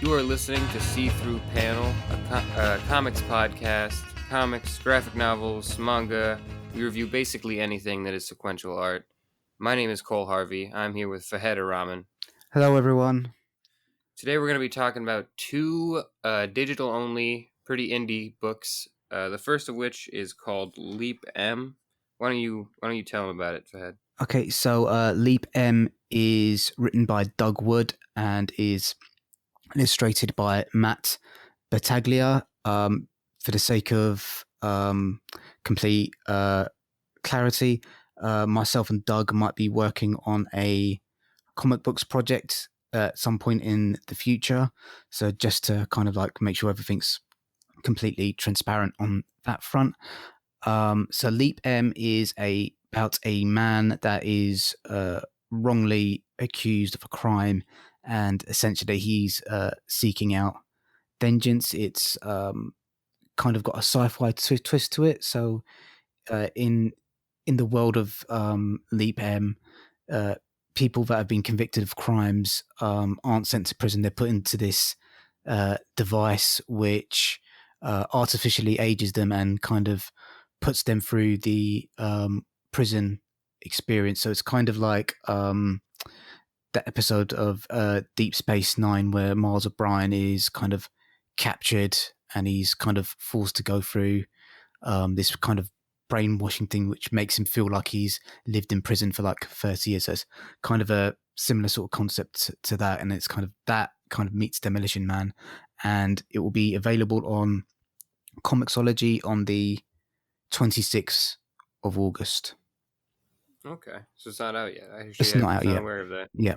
You are listening to SeeThroughPanel, a comics podcast, comics, graphic novels, manga. We review basically anything that is sequential art. My name is Cole Harvey. I'm here with Faheda Rahman. Hello, everyone. Today we're going to be talking about two digital-only, pretty indie books. The first of which is called Leap M. Why don't you tell them about it, Fahed? Okay, so Leap M is written by Doug Wood and is illustrated by Matt Battaglia. For the sake of complete clarity, myself and Doug might be working on a comic books project at some point in the future. So just to kind of like make sure everything's completely transparent on that front. So Leap M is about a man that is wrongly accused of a crime, and essentially he's seeking out vengeance. It's kind of got a sci-fi twist to it. So in the world of Leap M, people that have been convicted of crimes aren't sent to prison. They're put into this device which artificially ages them and kind of puts them through the prison experience. So it's kind of like that episode of Deep Space Nine where Miles O'Brien is kind of captured and he's kind of forced to go through this kind of brainwashing thing which makes him feel like he's lived in prison for like 30 years. So it's kind of a similar sort of concept to that, and it's kind of that kind of meets Demolition Man, and it will be available on Comixology on the 26th of August. Okay, so it's not out yet. It's not out yet. Aware of that. Yeah.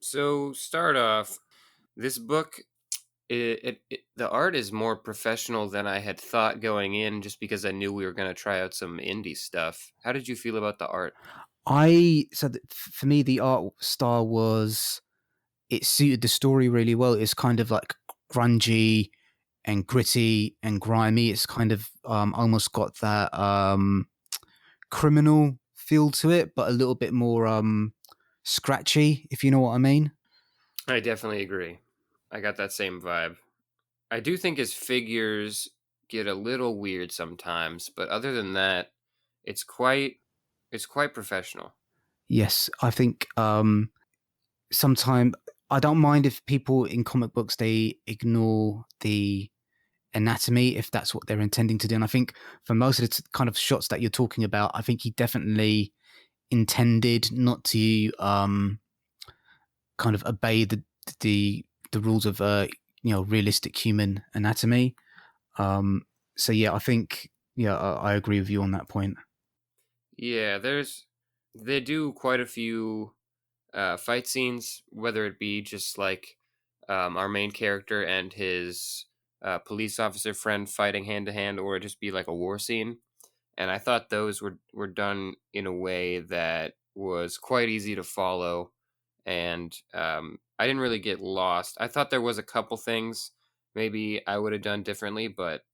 So start off, this book, the art is more professional than I had thought going in, just because I knew we were going to try out some indie stuff. How did you feel about the art? For me, the art style it suited the story really well. It's kind of like grungy and gritty and grimy. It's kind of almost got that criminal feel to it, but a little bit more scratchy, if you know what I mean. I definitely agree. I got that same vibe. I do think his figures get a little weird sometimes, but other than that, it's quite professional. Yes, I think sometimes I don't mind if people in comic books they ignore the anatomy if that's what they're intending to do. And I think for most of the kind of shots that you're talking about, I think he definitely intended not to kind of obey the rules of realistic human anatomy. So yeah, I think I agree with you on that point. Yeah, they do quite a few fight scenes, whether it be just like our main character and his police officer friend fighting hand to hand, or just be like a war scene. And I thought those were done in a way that was quite easy to follow, and I didn't really get lost. I thought there was a couple things maybe I would have done differently, but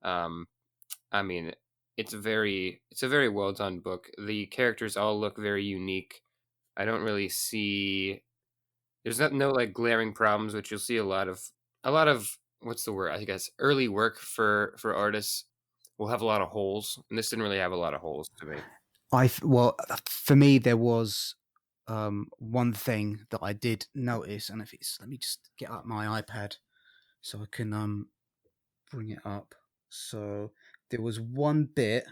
I mean, it's a very well done book. The characters all look very unique. I don't really see there's no like glaring problems, which you'll see a lot of what's the word? I guess early work for artists will have a lot of holes, and this didn't really have a lot of holes to me. For me, there was one thing that I did notice, and let me just get up my iPad so I can bring it up. So there was one bit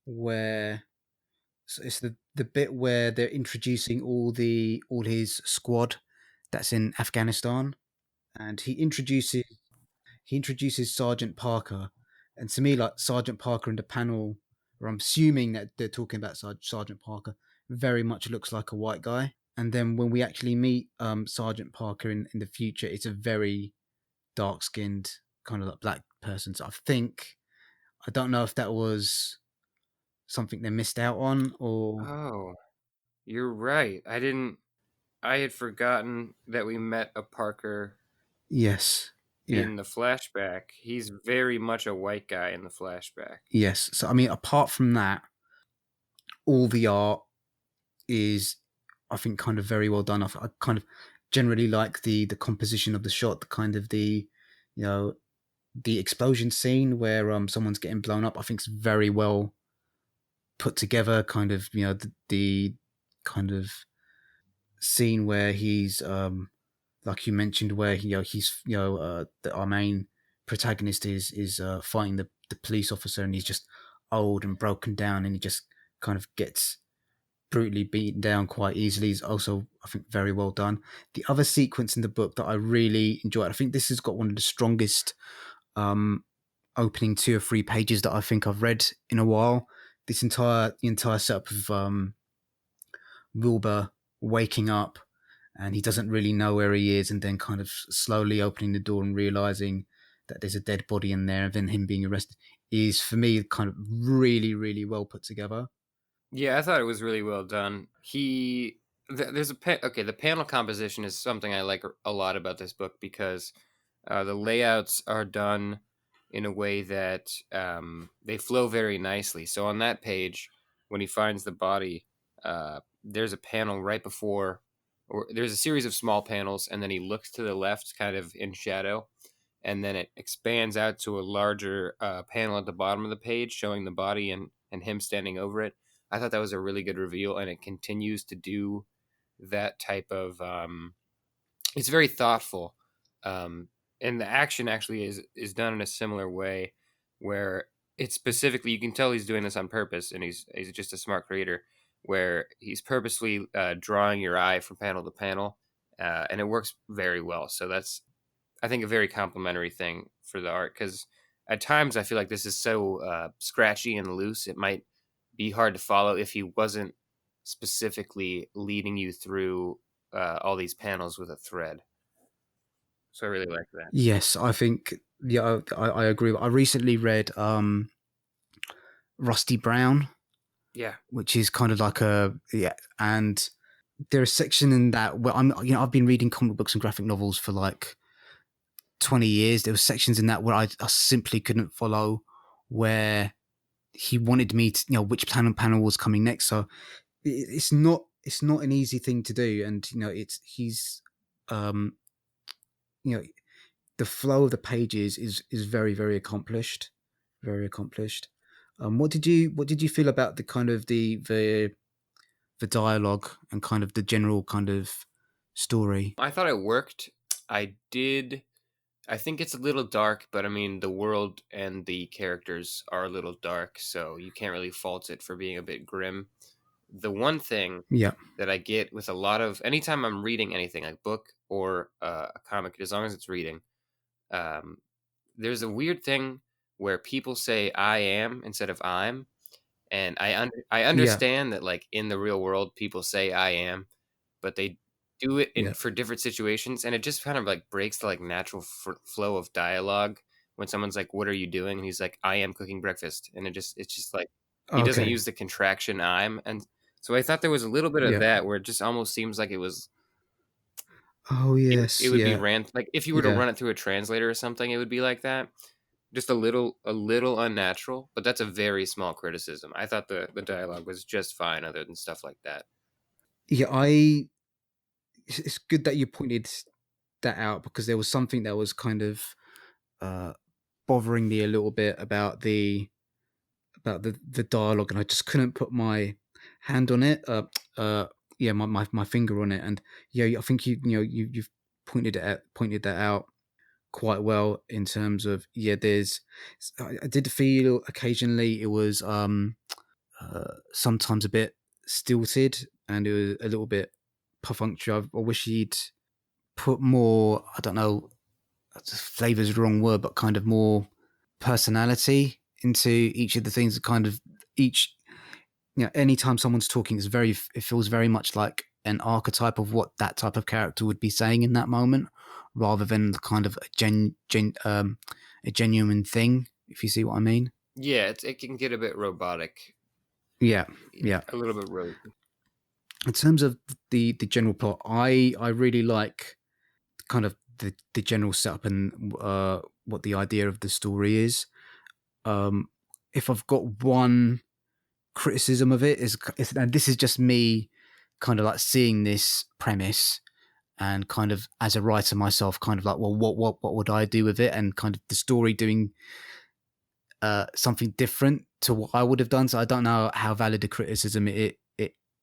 where it's the bit where they're introducing all his squad that's in Afghanistan, and he introduces Sergeant Parker, and to me, like Sergeant Parker in the panel, or I'm assuming that they're talking about Sergeant Parker, very much looks like a white guy. And then when we actually meet Sergeant Parker in the future, it's a very dark skinned kind of like black person. So I don't know if that was something they missed out on or. Oh, you're right. I had forgotten that we met a Parker. Yes. Yeah. In the flashback. He's very much a white guy in the flashback. Yes. So I mean, apart from that, all the art is, I think, kind of very well done. I kind of generally like the composition of the shot, the kind of the you know the explosion scene where someone's getting blown up. I think it's very well put together. Kind of the kind of scene where he's like you mentioned, where he's our main protagonist is fighting the police officer, and he's just old and broken down, and he just kind of gets brutally beaten down quite easily. Is also, I think, very well done. The other sequence in the book that I really enjoyed, I think this has got one of the strongest um, opening 2 or 3 pages that I think I've read in a while. The entire setup of Wilbur waking up, and he doesn't really know where he is, and then kind of slowly opening the door and realizing that there's a dead body in there, and then him being arrested, is for me kind of really, really well put together. Yeah, I thought it was really well done. There's okay. The panel composition is something I like a lot about this book because the layouts are done in a way that they flow very nicely. So on that page, when he finds the body, there's a panel right before, or there's a series of small panels, and then he looks to the left, kind of in shadow, and then it expands out to a larger panel at the bottom of the page showing the body and him standing over it. I thought that was a really good reveal, and it continues to do that type of. It's very thoughtful, um, and the action actually is done in a similar way, where it's specifically you can tell he's doing this on purpose, and he's just a smart creator, where he's purposely drawing your eye from panel to panel, and it works very well. So that's I think a very complimentary thing for the art because at times I feel like this is so scratchy and loose. It might be hard to follow if he wasn't specifically leading you through all these panels with a thread. So I really like that. Yes, I think I agree. I recently read Rusty Brown, Yeah. which is kind of like a and there's a section in that where I've been reading comic books and graphic novels for like 20 years. There were sections in that where I simply couldn't follow where he wanted me to, which panel was coming next. So it's not an easy thing to do, and it's he's um you know the flow of the pages is very, very accomplished, very accomplished. What did you feel about the kind of the dialogue and kind of the general kind of story? I thought it worked. I did. I think it's a little dark, but I mean, the world and the characters are a little dark, so you can't really fault it for being a bit grim. The one thing Yeah, that I get with a lot of anytime I'm reading anything, like book or a comic, as long as it's reading, um, there's a weird thing where people say "I am" instead of "I'm," and I yeah, understand that like in the real world people say "I am," but they do it in yeah. for different situations, and it just kind of like breaks the like natural flow of dialogue when someone's like, "What are you doing?" and he's like, "I am cooking breakfast," and it's just like he doesn't Okay. use the contraction "I'm," and so I thought there was a little bit of Yeah. that where it just almost seems like Oh it yes. would be Yeah. ran like if you were to Yeah. run it through a translator or something, it would be like that. Just a little unnatural, but that's a very small criticism. I thought the dialogue was just fine, other than stuff like that. Yeah. It's good that you pointed that out, because there was something that was kind of uh, bothering me a little bit about the dialogue, and I just couldn't put my hand on it. Yeah, my finger on it, and yeah, I think you've pointed that out quite well in terms of, there's I did feel occasionally it was sometimes a bit stilted, and it was a little bit perfunctory. I wish he'd put more, I don't know, flavor is the wrong word, but kind of more personality into each of the things. Kind of each, anytime someone's talking, it feels very much like an archetype of what that type of character would be saying in that moment, rather than kind of a genuine thing, if you see what I mean. Yeah, it can get a bit robotic, Yeah, yeah. a little bit rosy. In terms of the general plot, I really like kind of the general setup and what the idea of the story is. Um, if I've got one criticism of it, and this is just me kind of like seeing this premise and kind of as a writer myself, kind of like, well, what would I do with it, and kind of the story doing something different to what I would have done. So I don't know how valid a criticism it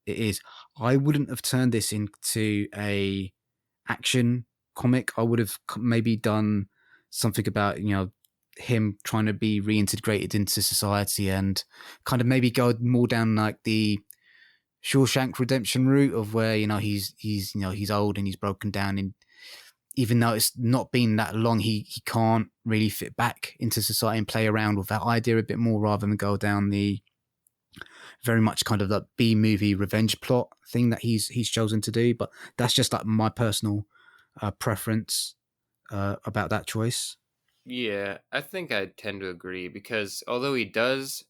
is. I wouldn't have turned this into a action comic. I would have maybe done something about, him trying to be reintegrated into society, and kind of maybe go more down like the Shawshank Redemption route of where, he's old and he's broken down, and even though it's not been that long, he can't really fit back into society and play around with that idea a bit more, rather than go down the very much kind of that B movie revenge plot thing that he's chosen to do. But that's just like my personal preference about that choice. Yeah, I think I tend to agree because although he does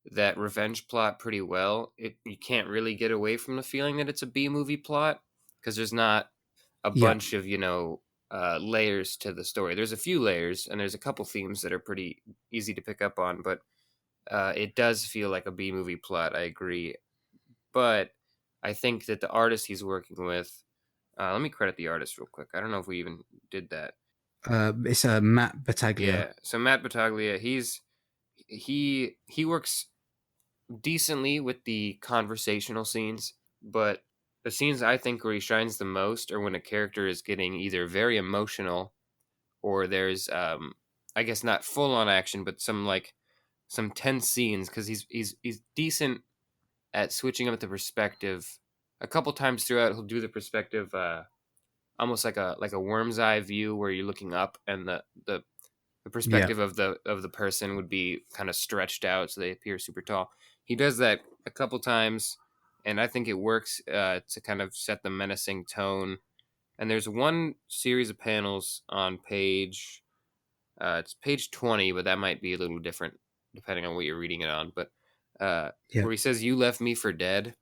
that revenge plot pretty well, you can't really get away from the feeling that it's a B movie plot because there's not a Yeah. bunch of layers to the story. There's a few layers and there's a couple themes that are pretty easy to pick up on, but it does feel like a B movie plot. I agree, but I think that the artist he's working with. Let me credit the artist real quick. I don't know if we even did that. It's Matt Battaglia. Yeah, so Matt Battaglia, he works decently with the conversational scenes, but the scenes I think where he shines the most are when a character is getting either very emotional or there's I guess not full on action, but some tense scenes because he's decent at switching up the perspective. A couple times throughout, he'll do the perspective almost like a worm's eye view where you're looking up and the Yeah. perspective of the person would be kind of stretched out so they appear super tall. He does that a couple times, and I think it works to kind of set the menacing tone. And there's one series of panels on it's page 20, but that might be a little different depending on what you're reading it on. But Yeah. where he says, "You left me for dead,"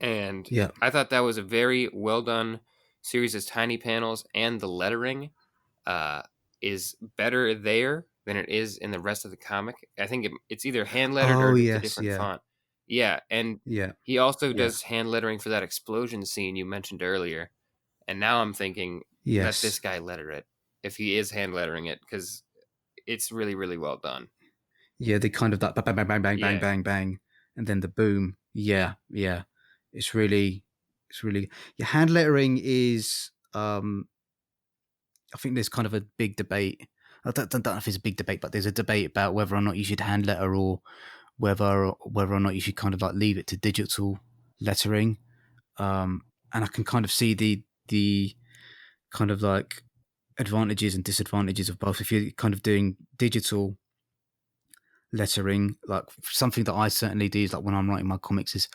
and Yeah. I thought that was a very well done series of tiny panels, and the lettering uh, is better there than it is in the rest of the comic. I think it's either hand lettered Oh or it's a yes. different Yeah. font. Yeah, and Yeah. he also Yeah. does hand lettering for that explosion scene you mentioned earlier. And now I'm thinking, let this Yes. guy letter it if he is hand lettering it because it's really, really well done. Yeah. They kind of that bang bang bang bang bang Yeah, bang bang, and then the boom. Yeah. Yeah. It's really, it's really. Yeah. Hand lettering is. I think there's kind of a big debate. I don't know if it's a big debate, but there's a debate about whether or not you should hand letter, or whether or not you should kind of like leave it to digital lettering. And I can kind of see the kind of like advantages and disadvantages of both. If you're kind of doing digital lettering, like something that I certainly do is like when I'm writing my comics is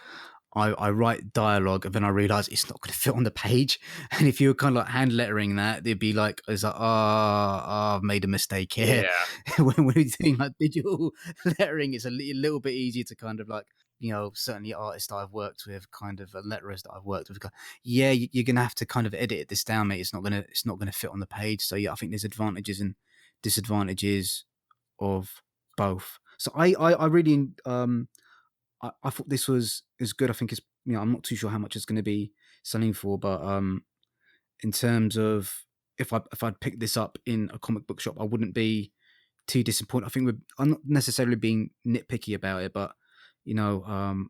I write dialogue and then I realize it's not going to fit on the page. And if you were kind of like hand lettering that, they'd be like, it's like, I've made a mistake here. yeah, When we're doing like digital lettering, it's a little bit easier to kind of like, certainly artists that I've worked with, kind of letterers that I've worked with, go, yeah, you're going to have to kind of edit this down, mate. It's not going to fit on the page. So yeah, I think there's advantages and disadvantages of both. So I really I thought this was good. I think it's, I'm not too sure how much it's going to be selling for, but in terms of if I'd picked this up in a comic book shop, I wouldn't be too disappointed. I'm not necessarily being nitpicky about it, but you know,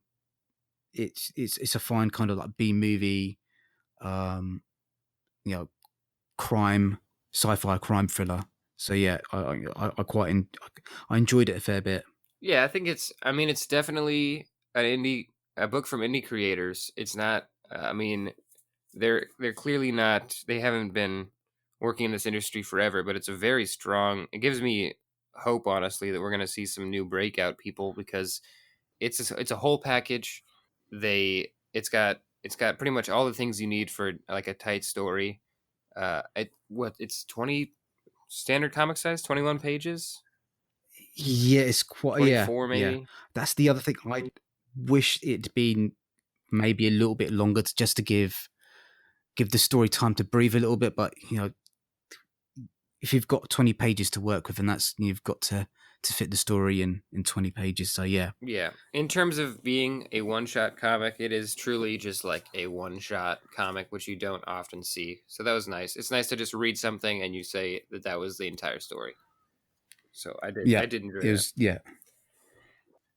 it's a fine kind of like B movie, um, you know, crime, sci-fi crime thriller. So yeah, I quite I enjoyed it a fair bit. yeah. I think I mean, it's definitely a book from indie creators. It's not. I mean, they're clearly not. They haven't been working in this industry forever, but it's a very strong. It gives me hope, honestly, that we're going to see some new breakout people because it's a whole package. It's got pretty much all the things you need for like a tight story. It's 20 standard comic size, 21 pages, Yeah, it's quite, yeah, 24 yeah. maybe. That's the other thing. I wish it'd been maybe a little bit longer just to give the story time to breathe a little bit. But if you've got 20 pages to work with, and that's you've got to to fit the story in 20 pages. So yeah. Yeah. In terms of being a one-shot comic, it is truly just like a one-shot comic, which you don't often see. So that was nice. It's nice to just read something and you say that that was the entire story. So I Yeah, did enjoy it that. was. Yeah,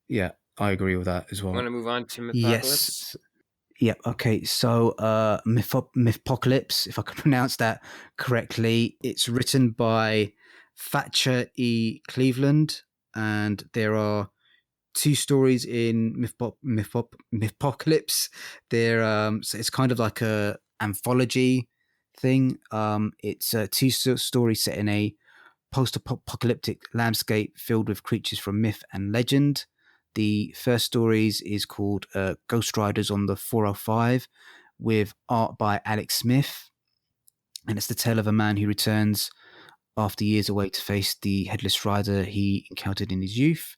yeah, I agree with that as Want well. to move on to Mythpocalypse? Yes. Yeah. Okay. So, Mythpocalypse, if I can pronounce that correctly, it's written by Thatcher E. Cleveland, and there are two stories in Mythpocalypse. So it's kind of like a anthology thing. It's two stories set in a post-apocalyptic landscape filled with creatures from myth and legend. The first stories is called Ghost Riders on the 405, with art by Alex Smith, and it's the tale of a man who returns after years away to face the headless rider he encountered in his youth.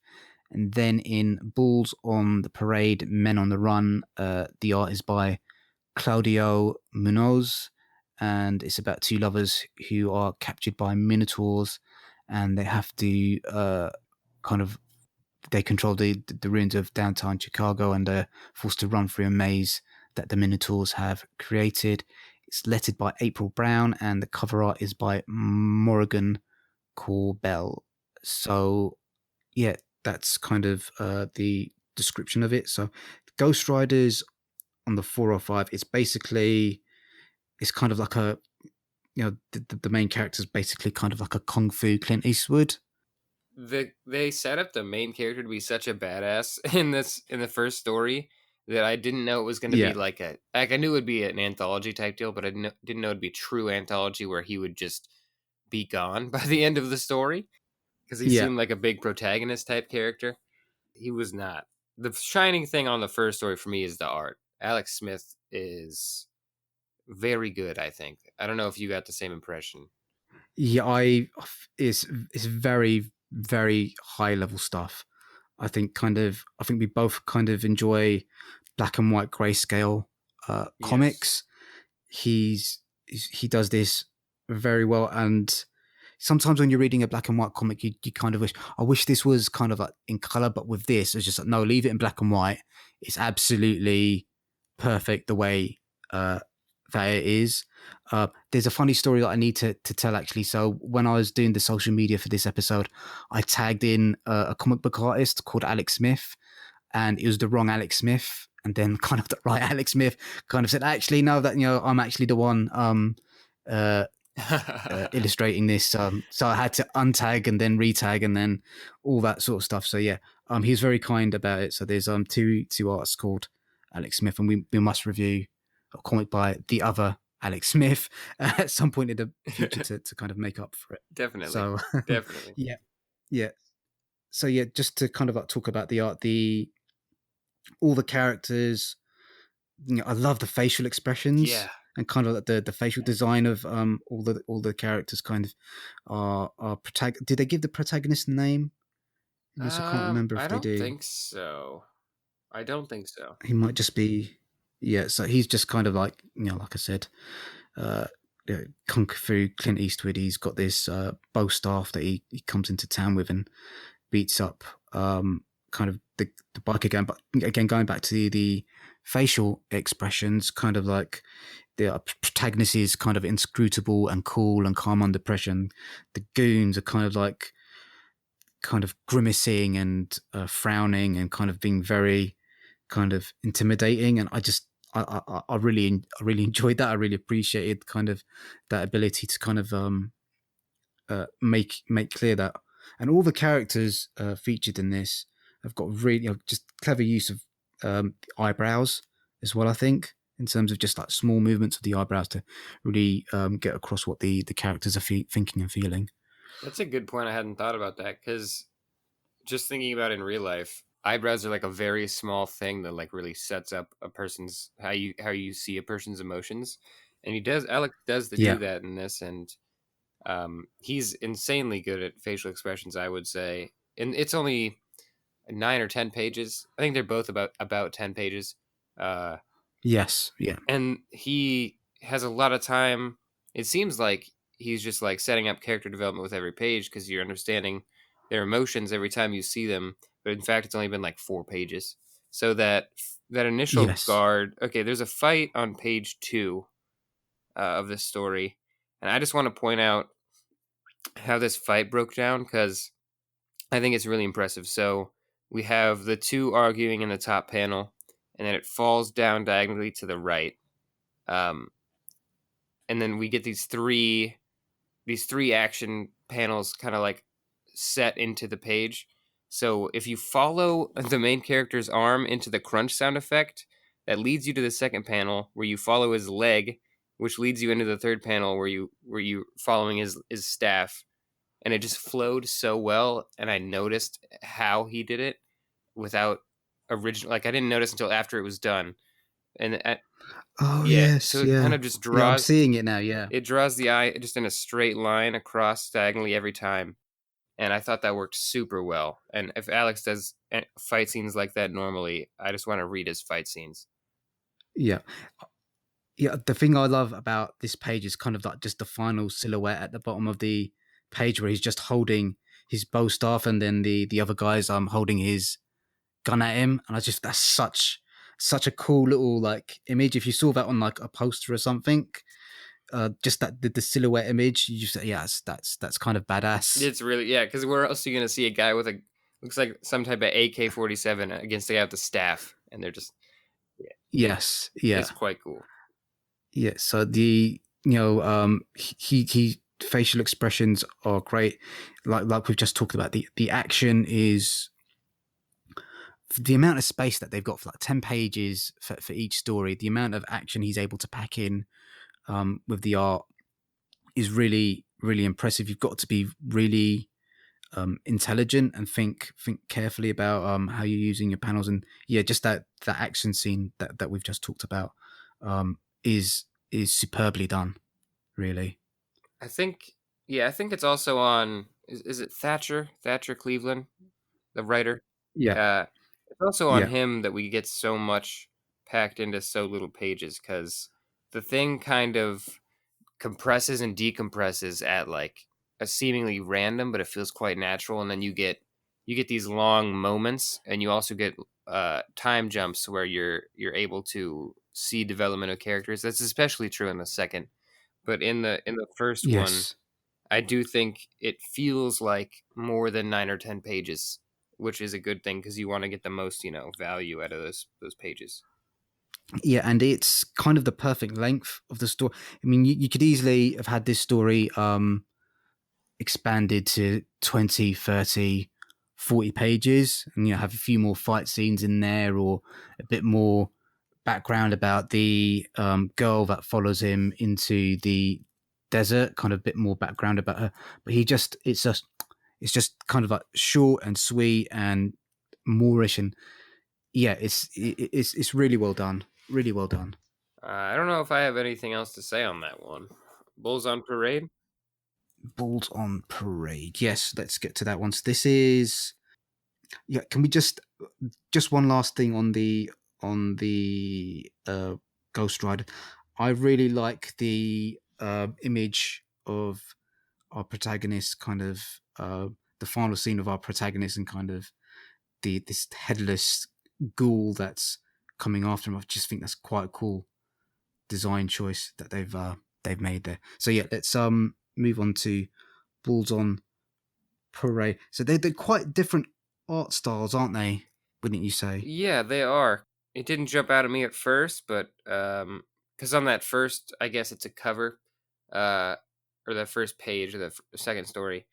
And then in Bulls on the Parade, Men on the Run, the art is by Claudio Munoz, and it's about two lovers who are captured by minotaurs, and they have to kind of they control the ruins of downtown Chicago, and they're forced to run through a maze that the minotaurs have created. It's lettered by April Brown, and the cover art is by Morrigan Corbell. So yeah, that's kind of the description of it. So Ghost Riders on the 405, it's kind of like a, the main character is basically kind of like a kung fu Clint Eastwood. They set up the main character to be such a badass in the first story that I didn't know it was going to be Yeah, like I knew it would be an anthology type deal, but I didn't know it'd be true anthology where he would just be gone by the end of the story because he yeah, seemed like a big protagonist type character. He was not. The shining thing on the first story for me is the art. Alex Smith is very good, I think. I don't know if you got the same impression. yeah. It's very very high level stuff. I think we both kind of enjoy black and white grayscale Yes. comics. He does this very well, and sometimes when you're reading a black and white comic, you kind of wish, I wish this was kind of like in color, but with this, it's just like, no, leave it in black and white. It's absolutely perfect the way uh, that it is. There's a funny story that I need to tell actually. So when I was doing the social media for this episode, I tagged in a comic book artist called Alex Smith, and it was the wrong Alex Smith. And then kind of the right Alex Smith kind of said, actually, no, that, I'm actually the one uh, illustrating this. So I had to untag and then retag and then all that sort of stuff. So yeah, he was very kind about it. So there's two artists called Alex Smith, and we must review a comic by the other Alex Smith at some point in the future to kind of make up for it. Definitely. So Definitely. yeah, yeah. So yeah, just to kind of like talk about the art, the all the characters. I love the facial expressions Yeah. and kind of like the facial design of all the characters kind of are did they give the protagonist a name in this? I can't remember if I they don't do. think so. I don't think so. He might just be, yeah, so he's just kind of like, like I said, uh kung fu Clint Eastwood. He's got this bow staff that he comes into town with and beats up kind of the bike again. But again, going back to the facial expressions, kind of like the protagonist is kind of inscrutable and cool and calm under pressure. And the goons are kind of grimacing and frowning and kind of being very kind of intimidating. And I really enjoyed that. I really appreciated kind of that ability to kind of make clear that, and all the characters featured in this have got really, just clever use of eyebrows as well. I think in terms of just like small movements of the eyebrows to really get across what the characters are thinking and feeling. That's a good point. I hadn't thought about that because just thinking about it in real life, eyebrows are like a very small thing that like really sets up a person's how you see a person's emotions. And Alex does to do Yeah. that in this, and he's insanely good at facial expressions, I would say. And it's only 9 or 10 pages. I think they're both about 10 pages. Uh, Yes. Yeah. and he has a lot of time. It seems like he's just like setting up character development with every page because you're understanding their emotions every time you see them. But in fact, it's only been like 4 pages. So that initial Yes. guard. Okay, there's a fight on page 2 of this story, and I just want to point out how this fight broke down because I think it's really impressive. So we have the two arguing in the top panel, and then it falls down diagonally to the right. Um, and then we get these three action panels kind of like set into the page. So if you follow the main character's arm into the crunch sound effect, that leads you to the second panel where you follow his leg, which leads you into the third panel where you following his staff, and it just flowed so well. And I noticed how he did it without original. Like I didn't notice until after it was done, and Oh yeah, so yes, it kind yeah, of just yeah. I'm draws seeing it now. Yeah, it draws the eye just in a straight line across diagonally every time. And I thought that worked super well. And if Alex does fight scenes like that normally, I just want to read his fight scenes. yeah, yeah. The thing I love about this page is kind of like just the final silhouette at the bottom of the page where he's just holding his bow staff, and then the other guys holding his gun at him, and I just that's such a cool little like image. If you saw that on like a poster or something, just that the silhouette image, you just yeah, that's kind of badass. It's really, yeah, because where else are you going to see a guy with a, looks like some type of AK-47 against a guy with a staff? And they're just, yeah, Yes, yeah, it's quite cool. yeah. So the he facial expressions are great. Like we've just talked about, the action is the amount of space that they've got for like 10 pages for each story. The amount of action he's able to pack in with the art is really really impressive. You've got to be really intelligent and think carefully about how you're using your panels. And yeah, just that action scene that we've just talked about um, is superbly done. Really. I think, yeah, I think it's also on, is it Thatcher Cleveland, the writer? Yeah. Uh, it's also on Yeah. him that we get so much packed into so little pages because the thing kind of compresses and decompresses at like a seemingly random, but it feels quite natural. And then you get these long moments, and you also get time jumps where you're able to see development of characters. That's especially true in the second, but in the first one, Yes. I do think it feels like more than 9 or 10 pages, which is a good thing because you want to get the most value out of those pages. Yeah, and it's kind of the perfect length of the story. I mean, you could easily have had this story expanded to 20, 30, 40 pages, and have a few more fight scenes in there, or a bit more background about the girl that follows him into the desert, kind of a bit more background about her. But it's just kind of like short and sweet and moorish, and yeah, it's really well done, really well done. I don't know if I have anything else to say on that one. Bulls on Parade. Balls on Parade, yes, let's get to that one. So this is, yeah, can we just one last thing on the Ghost Rider. I really like the image of our protagonist, kind of the final scene of our protagonist, and kind of this headless ghoul that's coming after him. I just think that's quite a cool design choice that they've made there. So yeah, let's move on to Bulls on Parade. So they're quite different art styles, aren't they? Wouldn't you say? Yeah, they are. It didn't jump out at me at first, but because on that first, I guess it's a cover, uh, or that first page of the second story,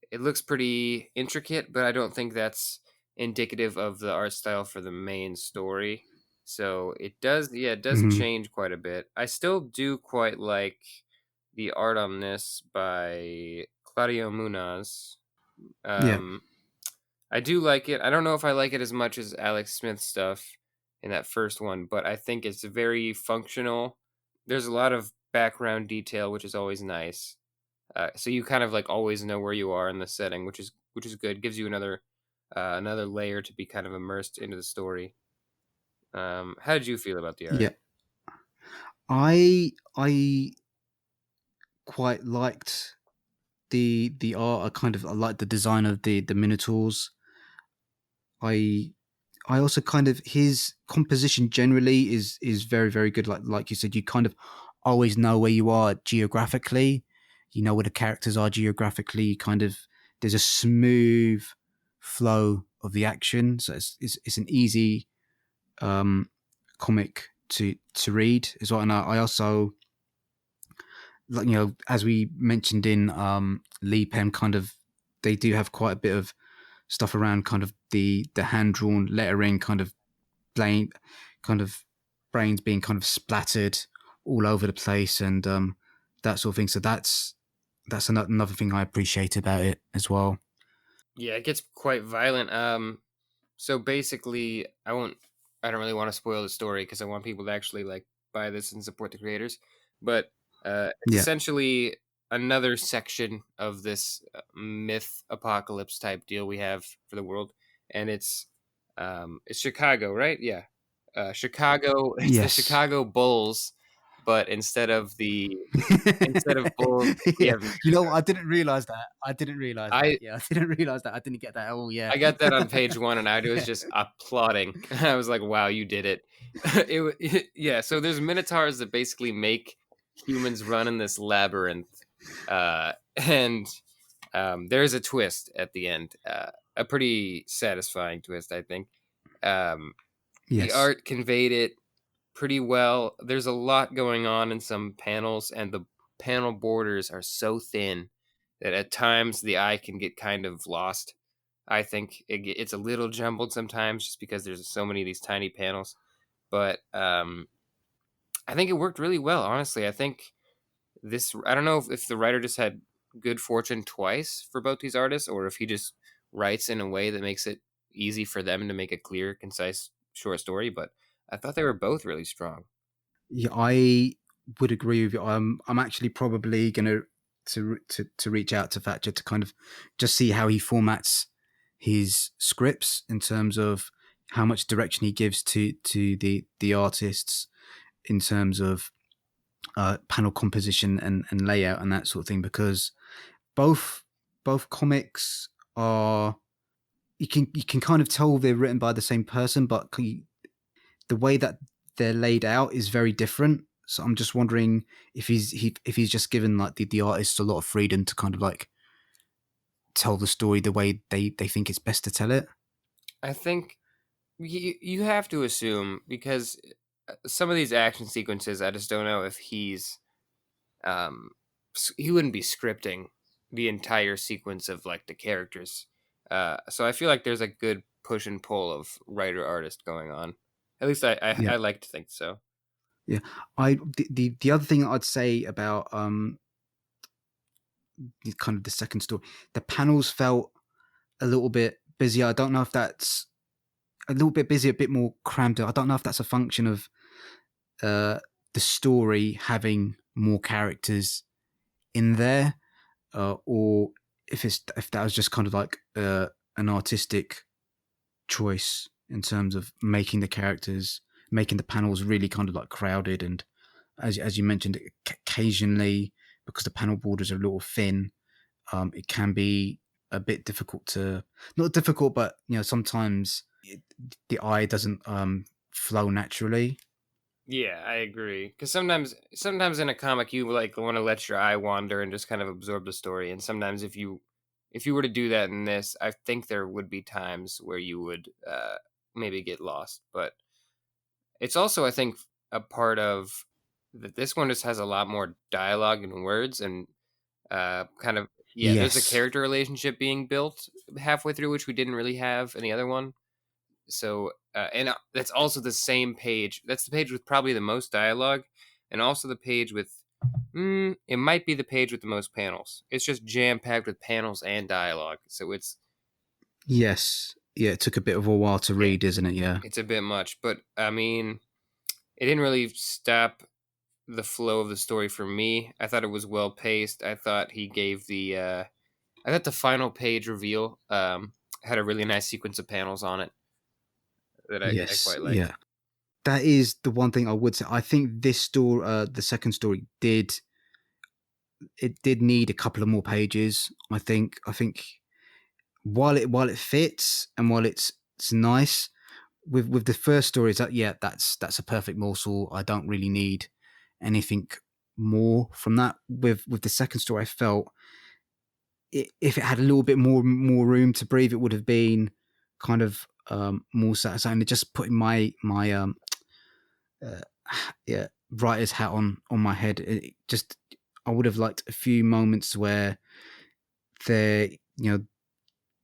it looks pretty intricate, but I don't think that's indicative of the art style for the main story. So it does, yeah, it does Mm-hmm. change quite a bit. I still do quite like the art on this by Claudio Munaz. Yeah, Um, I do like it. I don't know if I like it as much as Alex Smith's stuff in that first one, but I think it's very functional. There's a lot of background detail, which is always nice. So you kind of like always know where you are in the setting, which is good. Gives you another layer to be kind of immersed into the story. How did you feel about the art? yeah. I quite liked. the art. I like the design of the minotaurs. I I also kind of his composition generally is very very good. Like you said, you kind of always know where you are geographically. You know where the characters are geographically. Kind of there's a smooth flow of the action, so it's an easy comic to read as well. And I also like as we mentioned in Lee Pen, kind of they do have quite a bit of stuff around kind of the hand drawn lettering, blame, kind of brains being kind of splattered all over the place, and that sort of thing. So that's another thing I appreciate about it as well. Yeah, it gets quite violent. So basically, I don't really want to spoil the story because I want people to actually like buy this and support the creators. But it's Yeah. essentially another section of this myth apocalypse type deal we have for the world, and it's Chicago, right? Yeah, Chicago. It's the Yes. Chicago Bulls, but instead of bulls, we Yeah. have. You know, I didn't realize that. I didn't realize that. I Yeah, I didn't realize that. I didn't get that. Oh, yeah. I got that on page 1, and I was Yeah. just applauding. I was like, "Wow, you did it!" Yeah. So there's minotaurs that basically make humans run in this labyrinth, and there's a twist at the end, a pretty satisfying twist, I think. Um, the Yes. art conveyed it pretty well. There's a lot going on in some panels, and the panel borders are so thin that at times the eye can get kind of lost. I think it's a little jumbled sometimes just because there's so many of these tiny panels. But I think it worked really well, honestly. I think I don't know if the writer just had good fortune twice for both these artists, or if he just writes in a way that makes it easy for them to make a clear, concise, short story. But I thought they were both really strong. Yeah, I would agree with you. I'm actually probably gonna to reach out to Thatcher to kind of just see how he formats his scripts in terms of how much direction he gives to the artists in terms of panel composition and layout and that sort of thing, because both both comics are, you can kind of tell they're written by the same person, but the way that they're laid out is very different. So I'm just wondering if he's just given like the artists a lot of freedom to kind of like tell the story the way they think it's best to tell it. I think you have to assume because some of these action sequences, I just don't know if um he wouldn't be scripting the entire sequence of like the characters. So I feel like there's a good push and pull of writer artist going on. At least Yeah, I like to think so. yeah. The other thing I'd say about kind of the second story, the panels felt a little bit busier. I don't know if that's a little bit busy, a bit more crammed. I don't know if that's a function of uh, the story having more characters in there, or if that was just kind of like an artistic choice in terms of making the characters, making the panels really kind of like crowded, and as you mentioned, occasionally because the panel borders are a little thin, it can be a bit difficult to, not difficult, but sometimes the eye doesn't flow naturally. Yeah, I agree. Because sometimes in a comic, you like want to let your eye wander and just kind of absorb the story. And sometimes if you were to do that in this, I think there would be times where you would maybe get lost. But it's also, I think, a part of that. This one just has a lot more dialogue and words, and kind of yeah. There's a Yes. character relationship being built halfway through, which we didn't really have in the other one. So and that's also the same page. That's the page with probably the most dialogue, and also the page with it might be the page with the most panels. It's just jam packed with panels and dialogue. So Yes. Yeah, it took a bit of a while to yeah, read, isn't it? Yeah. it's a bit much. But I mean, it didn't really stop the flow of the story for me. I thought it was well paced. I thought he gave I thought the final page reveal had a really nice sequence of panels on it that I Yes. quite liked. Yeah. That is the one thing I would say. I think this story, the second story, did it did need a couple of more pages. I think while it fits and while it's nice with the first story, is that yeah, that's a perfect morsel. I don't really need anything more from that. With the second story, I felt if it had a little bit more room to breathe, it would have been kind of more satisfying. Just putting my uh, yeah writer's hat on my head, it just I would have liked a few moments where they're you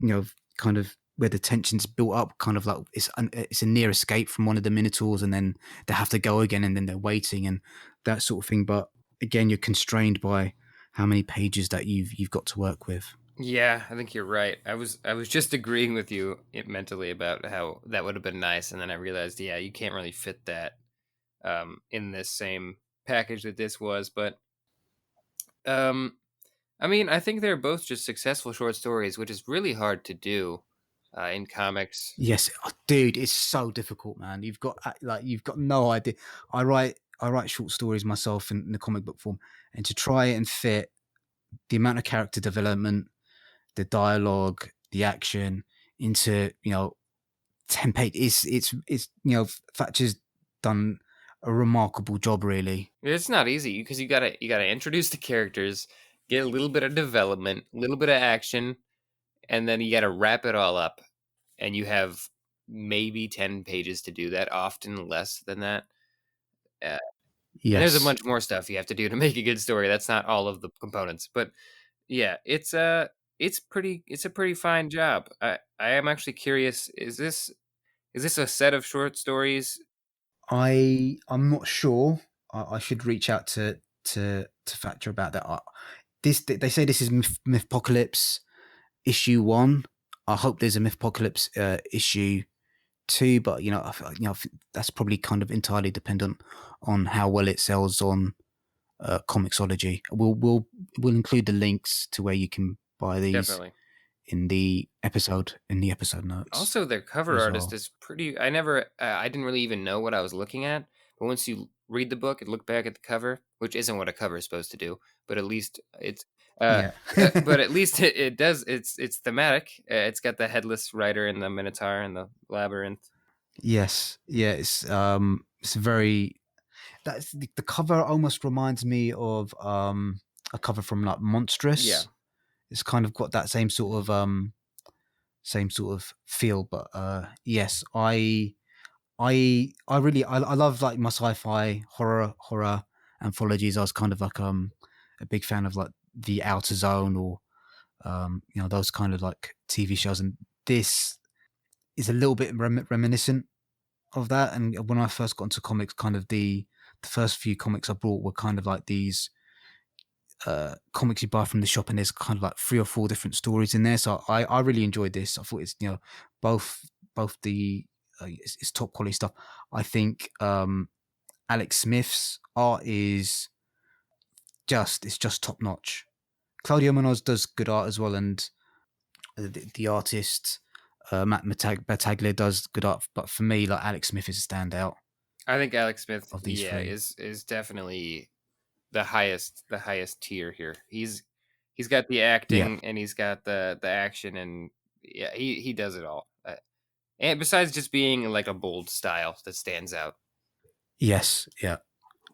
know kind of where the tension's built up, kind of like it's a near escape from one of the minotaurs, and then they have to go again, and then they're waiting and that sort of thing. But again, you're constrained by how many pages that you've got to work with. Yeah, I think you're right. I was just agreeing with you mentally about how that would have been nice, and then I realized, yeah, you can't really fit that in this same package that this was. But um, I mean, I think they're both just successful short stories, which is really hard to do in comics. Yes, dude, it's so difficult, man. You've got no idea. I write short stories myself in the comic book form, and to try and fit the amount of character development, the dialogue, the action into 10 pages. It's Thatcher's done a remarkable job, really. It's not easy because you gotta introduce the characters, get a little bit of development, a little bit of action, and then you gotta wrap it all up. And you have maybe 10 pages to do that, often less than that. Uh, and there's a Yes, bunch more stuff you have to do to make a good story. That's not all of the components, but yeah, it's a pretty fine job. I am actually curious. Is this a set of short stories? I'm not sure. I should reach out to Thatcher about that. They say this is Mythpocalypse issue 1. I hope there's a Mythpocalypse issue 2, but I think that's probably kind of entirely dependent on how well it sells on Comixology. We'll include the links to where you can buy these Definitely. in the episode notes Also, their cover as artist well. is pretty. I didn't really even know what I was looking at, but once you read the book and look back at the cover, which isn't what a cover is supposed to do, but at least it's, uh, Yeah. but at least it does. It's thematic. It's got the headless rider and the minotaur and the labyrinth. Yes. Yeah. It's very that's the cover almost reminds me of a cover from like Yeah, Monstrous. It's kind of got that same sort of feel, but yes, I love like my sci-fi horror anthologies. I was kind of like a big fan of like the Outer Zone, or those kind of like TV shows, and this is a little bit reminiscent of that. And when I first got into comics, kind of the first few comics I bought were kind of like these comics you buy from the shop, and there's kind of like 3 or 4 different stories in there. So I really enjoyed this. I thought it's both both the it's top quality stuff. I think Alex Smith's art is just top notch. Claudio Munoz does good art as well, and the artist Matt Battaglia does good art. But for me, like Alex Smith is a standout I think Alex Smith, of these yeah, three. is definitely the highest tier here. He's got the Yeah. acting and he's got the action, and yeah, he does it all. And besides just being like a bold style that stands out. Yes. Yeah.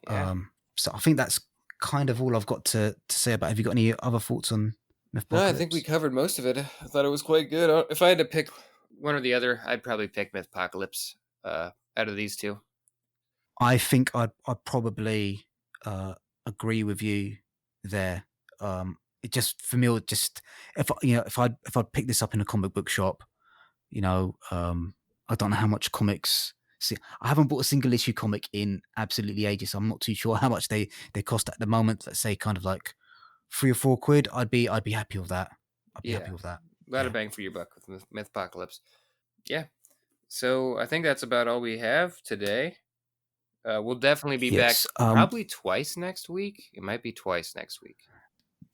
Yeah. So I think that's kind of all I've got to say about it. Have you got any other thoughts on No, I think we Mythpocalypse? covered most of it. I thought it was quite good. If I had to pick one or the other, I'd probably pick Mythpocalypse out of these two. I think I'd probably agree with you there. It just for me, it just if I'd pick this up in a comic book shop, you know, I don't know how much comics. See, I haven't bought a single issue comic in absolutely ages. So I'm not too sure how much they cost at the moment. Let's say kind of like 3 or 4 quid. I'd be happy with that. I'd be Yeah. happy with that. A lot of Yeah. bang for your buck with Mythpocalypse. Yeah. So I think that's about all we have today. We'll definitely be back Yes. probably twice next week. It might be twice next week.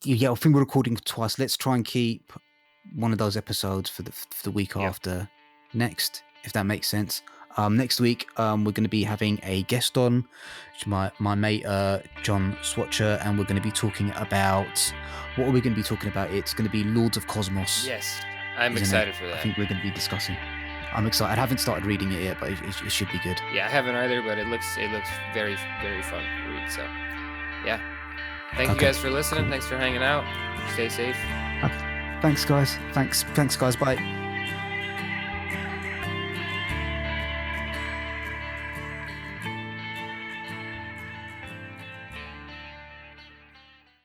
Yeah, I think we're recording twice. Let's try and keep one of those episodes for the week Yep. after next, if that makes sense. Next week, we're going to be having a guest on, my mate John Swatcher, and we're going to be talking about what are we going to be talking about? It's going to be Lords of Cosmos. Yes, I'm isn't excited it? for that. I think we're going to be discussing. I'm excited. I haven't started reading it yet, but it should be good. Yeah, I haven't either, but it looks very very fun to read. So, yeah. Thank you guys for listening. Thanks for hanging out. Stay safe. Thanks, guys. Thanks, guys. Bye.